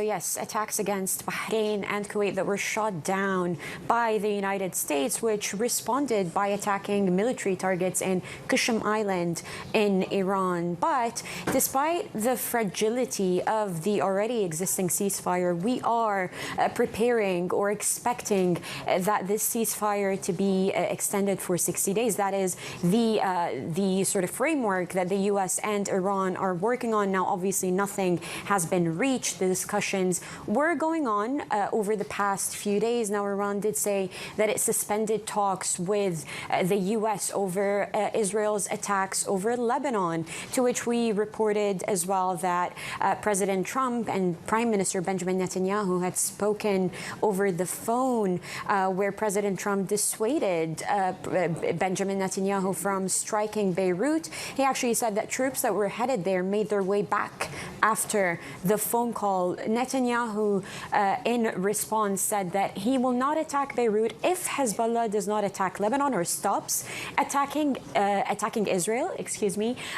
Yes, attacks against Bahrain and Kuwait that were shot down by the United States, which responded by attacking military targets in Qushm Island in Iran. But despite the fragility of the already existing ceasefire, we are preparing or expecting that this ceasefire to be extended for 60 days. That is the sort of framework that the U.S. and Iran are working on. Now, obviously, nothing has been reached. The discussions were going on over the past few days. Now, Iran did say that it suspended talks with the U.S. over Israel's attacks over Lebanon, to which we reported as well that President Trump and Prime Minister Benjamin Netanyahu had spoken over the phone, where President Trump dissuaded Benjamin Netanyahu from striking Beirut. He actually said that troops that were headed there made their way back after the phone call. Netanyahu, in response, said that he will not attack Beirut if Hezbollah does not attack Lebanon or stops attacking Israel,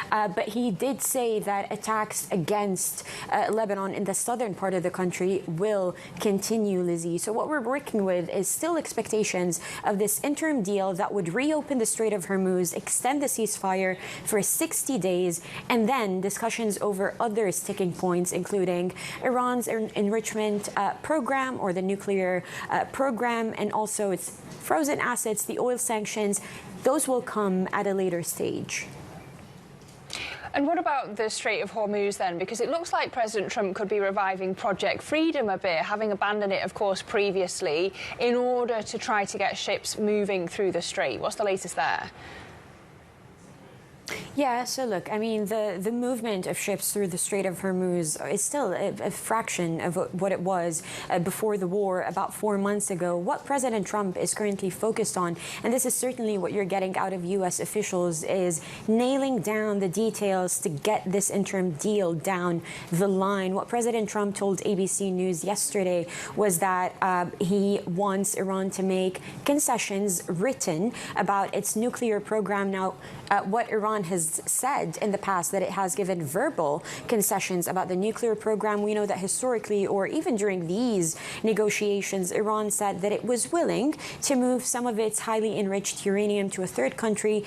but he did say that attacks against Lebanon in the southern part of the country will continue, Lizzie. So what we're working with is still expectations of this interim deal that would reopen the Strait of Hormuz, extend the ceasefire for 60 days, and then discussions over other sticking points, including Iran's enrichment program, or the nuclear program, and also its frozen assets, the oil sanctions. Those will come at a later stage. And what about the Strait of Hormuz then? Because it looks like President Trump could be reviving Project Freedom a bit, having abandoned it, of course, previously, in order to try to get ships moving through the strait. What's the latest there? Yeah, so look, I mean, the movement of ships through the Strait of Hormuz is still a fraction of what it was before the war about 4 months ago. What President Trump is currently focused on, and this is certainly what you're getting out of U.S. officials, is nailing down the details to get this interim deal down the line. What President Trump told ABC News yesterday was that he wants Iran to make concessions written about its nuclear program. Now, what Iran has said in the past, that it has given verbal concessions about the nuclear program. We know that historically, or even during these negotiations, Iran said that it was willing to move some of its highly enriched uranium to a third country.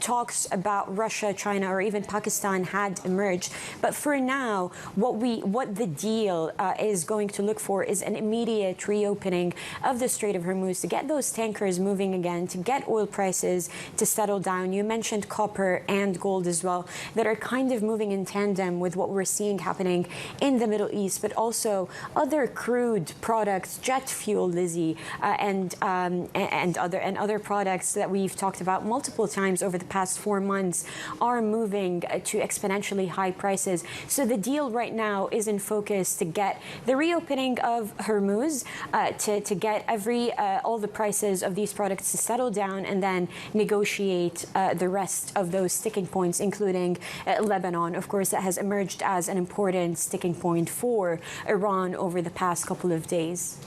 Talks about Russia, China, or even Pakistan had emerged. But for now, what the deal is going to look for is an immediate reopening of the Strait of Hormuz to get those tankers moving again, to get oil prices to settle down. You mentioned copper and gold as well, that are kind of moving in tandem with what we're seeing happening in the Middle East, but also other crude products, jet fuel, Lizzie, and other products that we've talked about multiple times over the past 4 months are moving to exponentially high prices. So the deal right now is in focus to get the reopening of Hormuz, to get all the prices of these products to settle down, and then negotiate the rest of those sticking points, including Lebanon, of course, that has emerged as an important sticking point for Iran over the past couple of days.